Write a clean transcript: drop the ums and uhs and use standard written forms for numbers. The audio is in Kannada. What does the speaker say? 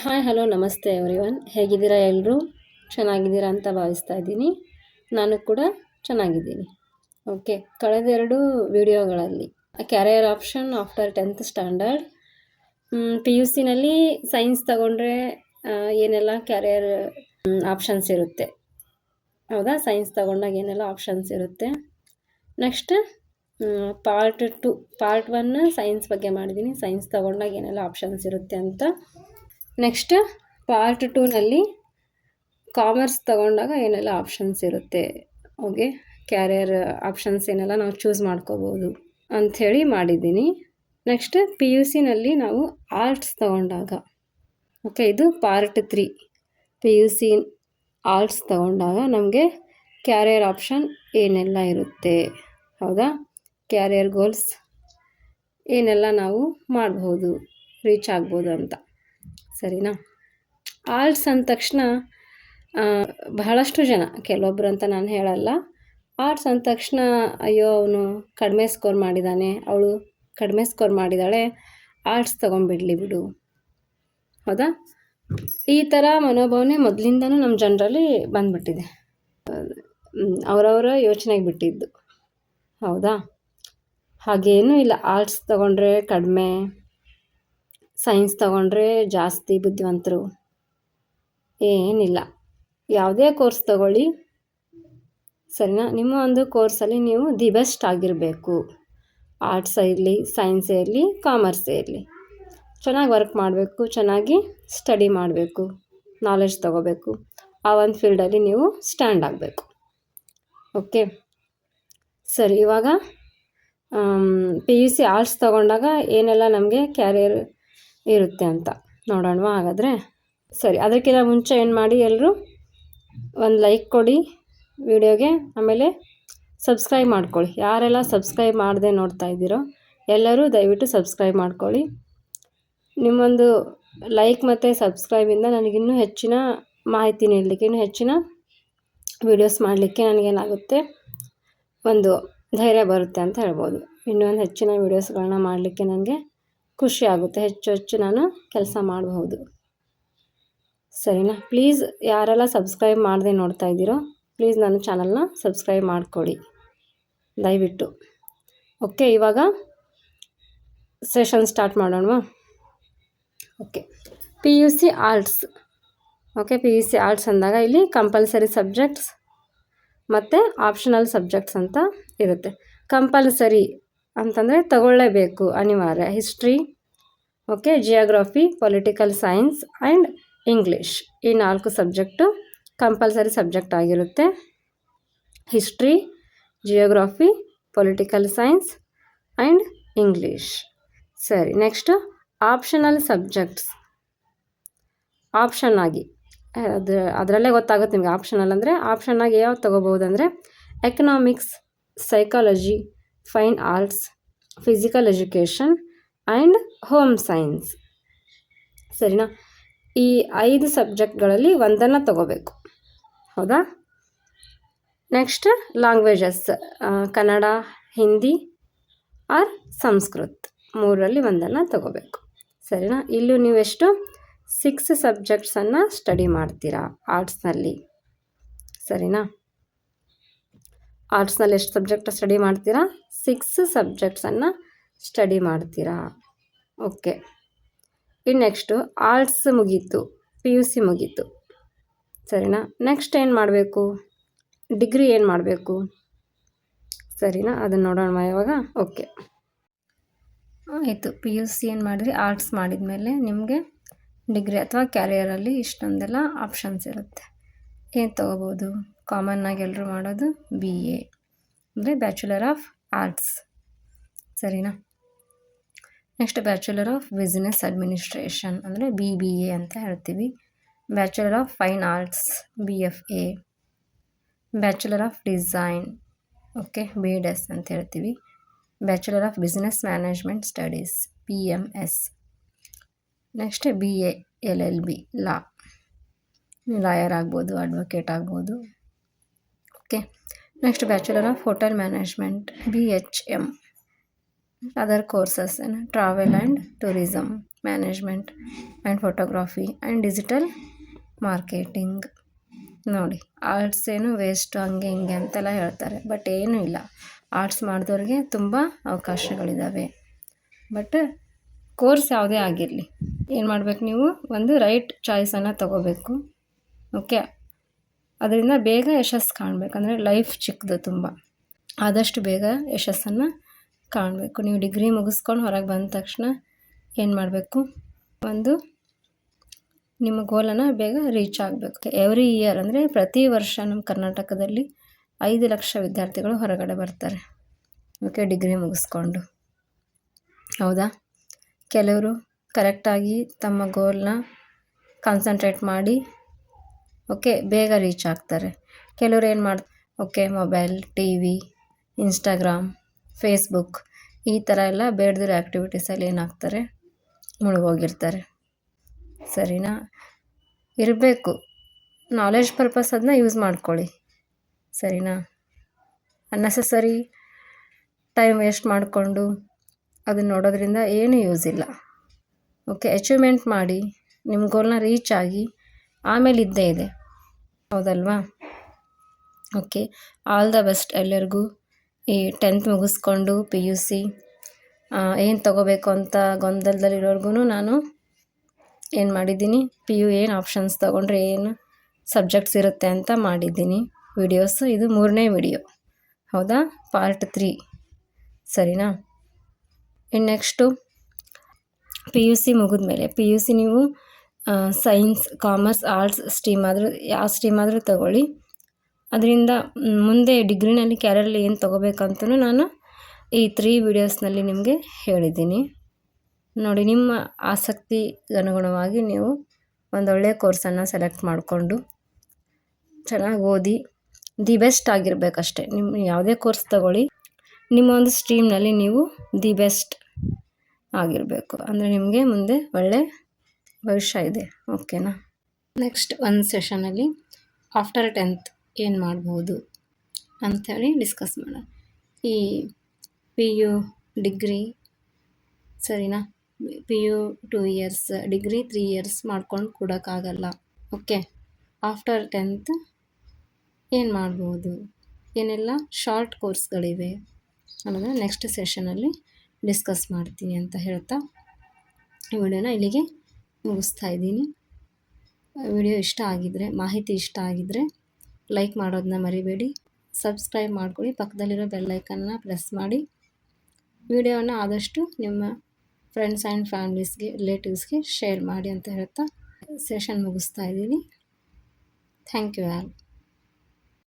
ಹಾಯ್ ಹಲೋ ನಮಸ್ತೆ ಎವ್ರಿವನ್. ಹೇಗಿದ್ದೀರಾ ಎಲ್ಲರೂ? ಚೆನ್ನಾಗಿದ್ದೀರಾ ಅಂತ ಭಾವಿಸ್ತಾ ಇದ್ದೀನಿ. ನಾನು ಕೂಡ ಚೆನ್ನಾಗಿದ್ದೀನಿ. ಓಕೆ, ಕಳೆದೆರಡು ವಿಡಿಯೋಗಳಲ್ಲಿ career option after 10th standard, P U ಸಿನಲ್ಲಿ ಸೈನ್ಸ್ ತಗೊಂಡ್ರೆ ಏನೆಲ್ಲ ಕ್ಯಾರಿಯರ್ ಆಪ್ಷನ್ಸ್ ಇರುತ್ತೆ, ಹೌದಾ? ಸೈನ್ಸ್ ತಗೊಂಡಾಗ ಏನೆಲ್ಲ ಆಪ್ಷನ್ಸ್ ಇರುತ್ತೆ. ನೆಕ್ಸ್ಟ್ ಪಾರ್ಟ್ 1 ಸೈನ್ಸ್ ಬಗ್ಗೆ ಮಾಡಿದ್ದೀನಿ, ಸೈನ್ಸ್ ತಗೊಂಡಾಗ ಏನೆಲ್ಲ ಆಪ್ಷನ್ಸ್ ಇರುತ್ತೆ ಅಂತ. ನೆಕ್ಸ್ಟ್ ಪಾರ್ಟ್ 2ನಲ್ಲಿ ಕಾಮರ್ಸ್ ತಗೊಂಡಾಗ ಏನೆಲ್ಲ ಆಪ್ಷನ್ಸ್ ಇರುತ್ತೆ, ಓಕೆ, ಕ್ಯಾರಿಯರ್ ಆಪ್ಷನ್ಸ್ ಏನೆಲ್ಲ ನಾವು ಚೂಸ್ ಮಾಡ್ಕೋಬೋದು ಅಂಥೇಳಿ ಮಾಡಿದ್ದೀನಿ. ನೆಕ್ಸ್ಟ್ ಪಿ ಯು ಸಿನಲ್ಲಿ ನಾವು ಆರ್ಟ್ಸ್ ತಗೊಂಡಾಗ, ಓಕೆ, ಇದು part 3. P U C arts ತಗೊಂಡಾಗ ನಮಗೆ ಕ್ಯಾರಿಯರ್ ಆಪ್ಷನ್ ಏನೆಲ್ಲ ಇರುತ್ತೆ, ಹೌದಾ? ಕ್ಯಾರಿಯರ್ ಗೋಲ್ಸ್ ಏನೆಲ್ಲ ನಾವು ಮಾಡ್ಬೋದು, ರೀಚ್ ಆಗ್ಬೋದು ಅಂತ, ಸರಿನಾ? ಆರ್ಟ್ಸ್ ಅಂದ ತಕ್ಷಣ ಬಹಳಷ್ಟು ಜನ, ಕೆಲವೊಬ್ಬರು ಅಂತ ನಾನು ಹೇಳಲ್ಲ, ಆರ್ಟ್ಸ್ ಅಂದ ತಕ್ಷಣ ಅಯ್ಯೋ ಅವನು ಕಡಿಮೆ ಸ್ಕೋರ್ ಮಾಡಿದ್ದಾನೆ, ಅವಳು ಕಡಿಮೆ ಸ್ಕೋರ್ ಮಾಡಿದ್ದಾಳೆ, ಆರ್ಟ್ಸ್ ತೊಗೊಂಡ್ಬಿಡ್ಲಿ ಬಿಡು, ಹೌದಾ? ಈ ಥರ ಮನೋಭಾವನೆ ಮೊದಲಿಂದನೂ ನಮ್ಮ ಜನರಲ್ಲಿ ಬಂದ್ಬಿಟ್ಟಿದೆ, ಅವರವರ ಯೋಚನೆಗೆ ಬಿಟ್ಟಿದ್ದು, ಹೌದಾ? ಹಾಗೇನೂ ಇಲ್ಲ. ಆರ್ಟ್ಸ್ ತೊಗೊಂಡ್ರೆ ಕಡಿಮೆ, ಸೈನ್ಸ್ ತೊಗೊಂಡ್ರೆ ಜಾಸ್ತಿ ಬುದ್ಧಿವಂತರು, ಏನಿಲ್ಲ. ಯಾವುದೇ ಕೋರ್ಸ್ ತಗೊಳ್ಳಿ, ಸರಿನಾ? ನಿಮ್ಮ ಒಂದು ಕೋರ್ಸಲ್ಲಿ ನೀವು ದಿ ಬೆಸ್ಟ್ ಆಗಿರಬೇಕು. ಆರ್ಟ್ಸ್ ಇರಲಿ, ಸೈನ್ಸೇ ಇರಲಿ, ಕಾಮರ್ಸೇ ಇರಲಿ, ಚೆನ್ನಾಗಿ ವರ್ಕ್ ಮಾಡಬೇಕು, ಚೆನ್ನಾಗಿ ಸ್ಟಡಿ ಮಾಡಬೇಕು, ನಾಲೆಡ್ಜ್ ತೊಗೋಬೇಕು, ಆ ಒಂದು ಫೀಲ್ಡಲ್ಲಿ ನೀವು ಸ್ಟ್ಯಾಂಡ್ ಆಗಬೇಕು. ಓಕೆ, ಸರಿ. ಇವಾಗ ಪಿ ಯು ಸಿ ಆರ್ಟ್ಸ್ ತೊಗೊಂಡಾಗ ಏನೆಲ್ಲ ನಮಗೆ ಕ್ಯಾರಿಯರ್ ಇರುತ್ತೆ ಅಂತ ನೋಡೋಣವಾ? ಹಾಗಾದರೆ ಸರಿ. ಅದಕ್ಕಿಂತ ಮುಂಚೆ ಏನು ಮಾಡಿ, ಎಲ್ಲರೂ ಒಂದು ಲೈಕ್ ಕೊಡಿ ವಿಡಿಯೋಗೆ, ಆಮೇಲೆ ಸಬ್ಸ್ಕ್ರೈಬ್ ಮಾಡ್ಕೊಳ್ಳಿ. ಯಾರೆಲ್ಲ ಸಬ್ಸ್ಕ್ರೈಬ್ ಮಾಡದೆ ನೋಡ್ತಾ ಇದ್ದೀರೋ ಎಲ್ಲರೂ ದಯವಿಟ್ಟು ಸಬ್ಸ್ಕ್ರೈಬ್ ಮಾಡ್ಕೊಳ್ಳಿ. ನಿಮ್ಮೊಂದು ಲೈಕ್ ಮತ್ತು ಸಬ್ಸ್ಕ್ರೈಬಿಂದ ನನಗಿನ್ನೂ ಹೆಚ್ಚಿನ ಮಾಹಿತಿ ನೀಡಲಿಕ್ಕೆ, ಇನ್ನೂ ಹೆಚ್ಚಿನ ವೀಡಿಯೋಸ್ ಮಾಡಲಿಕ್ಕೆ ನನಗೇನಾಗುತ್ತೆ, ಒಂದು ಧೈರ್ಯ ಬರುತ್ತೆ ಅಂತ ಹೇಳ್ಬೋದು. ಇನ್ನೂ ಒಂದು ಹೆಚ್ಚಿನ ವೀಡಿಯೋಸ್ಗಳನ್ನ ಮಾಡಲಿಕ್ಕೆ ನನಗೆ ಖುಷಿ ಆಗುತ್ತೆ, ಹೆಚ್ಚು ನಾನು ಕೆಲಸ ಮಾಡಬಹುದು, ಸರಿನಾ? ಪ್ಲೀಸ್ ಯಾರೆಲ್ಲ ಸಬ್ಸ್ಕ್ರೈಬ್ ಮಾಡದೆ ನೋಡ್ತಾ ಇದ್ದೀರೋ ಪ್ಲೀಸ್ ನನ್ನ ಚಾನಲ್ನ ಸಬ್ಸ್ಕ್ರೈಬ್ ಮಾಡಿಕೊಡಿ ದಯವಿಟ್ಟು. ಓಕೆ, ಇವಾಗ ಸೆಷನ್ ಸ್ಟಾರ್ಟ್ ಮಾಡೋಣವಾ? Okay, P U C arts. Okay, P U C arts ಅಂದಾಗ ಇಲ್ಲಿ ಕಂಪಲ್ಸರಿ ಸಬ್ಜೆಕ್ಟ್ಸ್ ಮತ್ತು ಆಪ್ಷನಲ್ ಸಬ್ಜೆಕ್ಟ್ಸ್ ಅಂತ ಇರುತ್ತೆ. ಕಂಪಲ್ಸರಿ ಅಂತಂದರೆ ತಗೊಳ್ಳೇಬೇಕು, ಅನಿವಾರ್ಯ. History, okay, geography, political science and English, ಈ 4 ಸಬ್ಜೆಕ್ಟು ಕಂಪಲ್ಸರಿ ಸಬ್ಜೆಕ್ಟ್ ಆಗಿರುತ್ತೆ. History, geography, political science and English. ಸರಿ. Next optional subjects. ಆಪ್ಷನ್ ಆಗಿ ಅದರಲ್ಲೇ ಗೊತ್ತಾಗುತ್ತೆ ನಿಮಗೆ ಆಪ್ಷನಲ್ ಅಂದರೆ. ಆಪ್ಷನ್ನಾಗಿ ಯಾವ ತೊಗೋಬೋದು ಅಂದರೆ economics, psychology, fine arts, physical education and home science, ಸರಿನಾ? ಈ 5 ಸಬ್ಜೆಕ್ಟ್ಗಳಲ್ಲಿ ಒಂದನ್ನು ತಗೋಬೇಕು, ಹೌದಾ? Next languages, Kannada, Hindi or Sanskrit, 3ರಲ್ಲಿ ಒಂದನ್ನು ತಗೋಬೇಕು, ಸರಿನಾ? ಇಲ್ಲೂ ನೀವೆಷ್ಟು 6 ಸಬ್ಜೆಕ್ಟ್ಸನ್ನು ಸ್ಟಡಿ ಮಾಡ್ತೀರಾ ಆರ್ಟ್ಸ್ನಲ್ಲಿ, ಸರಿನಾ? ಆರ್ಟ್ಸ್ನಲ್ಲಿ ಎಷ್ಟು ಸಬ್ಜೆಕ್ಟ್ ಸ್ಟಡಿ ಮಾಡ್ತೀರಾ? 6 ಸಬ್ಜೆಕ್ಟ್ಸನ್ನು ಸ್ಟಡಿ ಮಾಡ್ತೀರಾ. ಓಕೆ, ಇನ್ನು ನೆಕ್ಸ್ಟು ಆರ್ಟ್ಸ್ ಮುಗೀತು, ಪಿ ಯು ಸಿ ಮುಗೀತು, ಸರಿನಾ? ನೆಕ್ಸ್ಟ್ ಏನು ಮಾಡಬೇಕು? ಡಿಗ್ರಿ ಏನು ಮಾಡಬೇಕು, ಸರಿನಾ? ಅದನ್ನು ನೋಡೋಣ ಇವಾಗ. ಓಕೆ, ಆಯಿತು. ಪಿ ಯು ಸಿ ಏನು ಮಾಡಿದ್ರಿ? ಆರ್ಟ್ಸ್ ಮಾಡಿದ ಮೇಲೆ ನಿಮಗೆ ಡಿಗ್ರಿ ಅಥವಾ ಕ್ಯಾರಿಯರಲ್ಲಿ ಇಷ್ಟೊಂದೆಲ್ಲ ಆಪ್ಷನ್ಸ್ ಇರುತ್ತೆ. ಏನು ತೊಗೋಬೋದು? ಕಾಮನ್ನಾಗಿ ಎಲ್ಲರೂ ಮಾಡೋದು ಬಿ ಎ ಅಂದರೆ ಬ್ಯಾಚುಲರ್ ಆಫ್ ಆರ್ಟ್ಸ್, ಸರಿನಾ? Next bachelor of business administration ಅಂದರೆ BBA ಅಂತ ಹೇಳ್ತೀವಿ. Bachelor of fine arts BFA, bachelor of design, okay, BDS ಅಂತ ಹೇಳ್ತೀವಿ. Bachelor of business management studies BMS. Next BA LLB law, lawyer ಆಗ್ಬೋದು, ಅಡ್ವೊಕೇಟ್ ಆಗ್ಬೋದು. Okay, next bachelor of hotel management BHM. Other courses travel and tourism management and photography and digital marketing. ನೋಡಿ, ಆರ್ಟ್ಸ್ ಏನು ವೇಸ್ಟು ಹಂಗೆ ಹಿಂಗೆ ಅಂತೆಲ್ಲ ಹೇಳ್ತಾರೆ, ಬಟ್ ಏನೂ ಇಲ್ಲ. ಆರ್ಟ್ಸ್ ಮಾಡಿದವ್ರಿಗೆ ತುಂಬ ಅವಕಾಶಗಳಿದ್ದಾವೆ. ಬಟ್ ಕೋರ್ಸ್ ಯಾವುದೇ ಆಗಿರಲಿ, ಏನು ಮಾಡಬೇಕು, ನೀವು ಒಂದು ರೈಟ್ ಚಾಯ್ಸನ್ನು ತೊಗೋಬೇಕು. ಓಕೆ, ಅದರಿಂದ ಬೇಗ ಯಶಸ್ಸು ಕಾಣಬೇಕು. ಅಂದರೆ ಲೈಫ್ ಚಿಕ್ಕದು ತುಂಬ, ಆದಷ್ಟು ಬೇಗ ಯಶಸ್ಸನ್ನು ಕಾಣಬೇಕು. ನೀವು ಡಿಗ್ರಿ ಮುಗಿಸ್ಕೊಂಡು ಹೊರಗೆ ಬಂದ ತಕ್ಷಣ ಏನು ಮಾಡಬೇಕು, ಒಂದು ನಿಮ್ಮ ಗೋಲನ್ನು ಬೇಗ ರೀಚ್ ಆಗಬೇಕು. ಎವ್ರಿ ಇಯರ್ ಅಂದರೆ ಪ್ರತಿ ವರ್ಷ ನಮ್ಮ ಕರ್ನಾಟಕದಲ್ಲಿ 5 ಲಕ್ಷ ವಿದ್ಯಾರ್ಥಿಗಳು ಹೊರಗಡೆ ಬರ್ತಾರೆ. ಓಕೆ, ಡಿಗ್ರಿ ಮುಗಿಸ್ಕೊಂಡು. ಹೌದಾ? ಕೆಲವರು ಕರೆಕ್ಟಾಗಿ ತಮ್ಮ ಗೋಲ್ನ ಕಾನ್ಸಂಟ್ರೇಟ್ ಮಾಡಿ ಓಕೆ ಬೇಗ ರೀಚ್ ಆಗ್ತಾರೆ. ಕೆಲವರು ಏನು okay mobile, T V, Instagram, Facebook ಈ ಥರ ಎಲ್ಲ ಬೇಡದಿರೋ ಆ್ಯಕ್ಟಿವಿಟೀಸಲ್ಲಿ ಏನಾಗ್ತಾರೆ, ಮುಳುಗೋಗಿರ್ತಾರೆ. ಸರಿನಾ? ಇರಬೇಕು, ನಾಲೆಡ್ಜ್ ಪರ್ಪಸ್ ಅದನ್ನ ಯೂಸ್ ಮಾಡ್ಕೊಳ್ಳಿ. ಸರಿನಾ? ಅನ್ನೆಸೆಸರಿ ಟೈಮ್ ವೇಸ್ಟ್ ಮಾಡಿಕೊಂಡು ಅದನ್ನ ನೋಡೋದ್ರಿಂದ ಏನೂ ಯೂಸ್ ಇಲ್ಲ. ಓಕೆ, ಅಚೀವ್ಮೆಂಟ್ ಮಾಡಿ ನಿಮ್ಮ ಗೋಲ್ನ ರೀಚ್ ಆಗಿ ಆಮೇಲೆ ಇದ್ದೇ ಇದೆ, ಹೌದಲ್ವಾ? ಓಕೆ, ಆಲ್ ದ ಬೆಸ್ಟ್ ಎಲ್ಲರಿಗೂ. ಈ 10th ಮುಗಿಸ್ಕೊಂಡು PUC ಏನು ತೊಗೋಬೇಕು ಅಂತ ಗೊಂದಲದಲ್ಲಿರೋರ್ಗು ನಾನು ಏನು ಮಾಡಿದ್ದೀನಿ, PU ಏನು ಆಪ್ಷನ್ಸ್ ತೊಗೊಂಡ್ರೆ ಏನು ಸಬ್ಜೆಕ್ಟ್ಸ್ ಇರುತ್ತೆ ಅಂತ ಮಾಡಿದ್ದೀನಿ ವಿಡಿಯೋಸು. ಇದು 3ನೇ ವಿಡಿಯೋ, ಹೌದಾ? ಪಾರ್ಟ್ 3. ಸರಿನಾ? ಇನ್ನು ನೆಕ್ಸ್ಟು PUC ಮುಗಿದ್ಮೇಲೆ PUC ನೀವು ಸೈನ್ಸ್, ಕಾಮರ್ಸ್, ಆರ್ಟ್ಸ್ ಸ್ಟ್ರೀಮ್ ಆದರೂ ಯಾವ ಸ್ಟ್ರೀಮ್ ಆದರೂ ತಗೊಳ್ಳಿ. ಅದರಿಂದ ಮುಂದೆ ಡಿಗ್ರಿನಲ್ಲಿ ಕ್ಯಾರಿಯರಲ್ಲಿ ಏನು ತೊಗೋಬೇಕಂತಲೂ ನಾನು ಈ 3 ವಿಡಿಯೋಸ್ನಲ್ಲಿ ನಿಮಗೆ ಹೇಳಿದ್ದೀನಿ. ನೋಡಿ, ನಿಮ್ಮ ಆಸಕ್ತಿಗೆ ಅನುಗುಣವಾಗಿ ನೀವು ಒಂದೊಳ್ಳೆಯ ಕೋರ್ಸನ್ನು ಸೆಲೆಕ್ಟ್ ಮಾಡಿಕೊಂಡು ಚೆನ್ನಾಗಿ ಓದಿ ದಿ ಬೆಸ್ಟ್ ಆಗಿರಬೇಕಷ್ಟೆ. ನಿಮ್ಮ ಯಾವುದೇ ಕೋರ್ಸ್ ತಗೊಳ್ಳಿ, ನಿಮ್ಮ ಒಂದು ಸ್ಟ್ರೀಮ್ನಲ್ಲಿ ನೀವು ದಿ ಬೆಸ್ಟ್ ಆಗಿರಬೇಕು. ಅಂದರೆ ನಿಮಗೆ ಮುಂದೆ ಒಳ್ಳೆ ಭವಿಷ್ಯ ಇದೆ. ಓಕೆನಾ? ನೆಕ್ಸ್ಟ್ ಒಂದು ಸೆಷನಲ್ಲಿ ಆಫ್ಟರ್ 10th ಏನು ಮಾಡ್ಬೋದು ಅಂಥೇಳಿ ಡಿಸ್ಕಸ್ ಮಾಡೋಣ. ಈ PU ಡಿಗ್ರಿ ಸರಿನಾ, PU 2 ಇಯರ್ಸ್, ಡಿಗ್ರಿ 3 ಇಯರ್ಸ್ ಮಾಡ್ಕೊಂಡು ಕೊಡೋಕ್ಕಾಗಲ್ಲ. ಓಕೆ, ಆಫ್ಟರ್ 10th ಏನು ಮಾಡ್ಬೋದು, ಏನೆಲ್ಲ ಶಾರ್ಟ್ ಕೋರ್ಸ್ಗಳಿವೆ ಅನ್ನೋದನ್ನು ನೆಕ್ಸ್ಟ್ ಸೆಷನಲ್ಲಿ ಡಿಸ್ಕಸ್ ಮಾಡ್ತೀನಿ ಅಂತ ಹೇಳ್ತಾ ಈ ವಿಡಿಯೋನ ಇಲ್ಲಿಗೆ ಮುಗಿಸ್ತಾ ಇದ್ದೀನಿ. ವಿಡಿಯೋ ಇಷ್ಟ ಆಗಿದ್ದರೆ, ಮಾಹಿತಿ ಇಷ್ಟ ಆಗಿದ್ದರೆ ಲೈಕ್ ಮಾಡೋದನ್ನ ಮರಿಬೇಡಿ. ಸಬ್ಸ್ಕ್ರೈಬ್ ಮಾಡ್ಕೊಳ್ಳಿ, ಪಕ್ಕದಲ್ಲಿರೋ ಬೆಲ್ಲೈಕನ್ನ ಪ್ರೆಸ್ ಮಾಡಿ. ವಿಡಿಯೋನ ಆದಷ್ಟು ನಿಮ್ಮ ಫ್ರೆಂಡ್ಸ್ ಆ್ಯಂಡ್ ಫ್ಯಾಮಿಲೀಸ್ಗೆ, ರಿಲೇಟಿವ್ಸ್ಗೆ ಶೇರ್ ಮಾಡಿ ಅಂತ ಹೇಳ್ತಾ ಸೆಷನ್ ಮುಗಿಸ್ತಾ ಇದ್ದೀನಿ. Thank you all.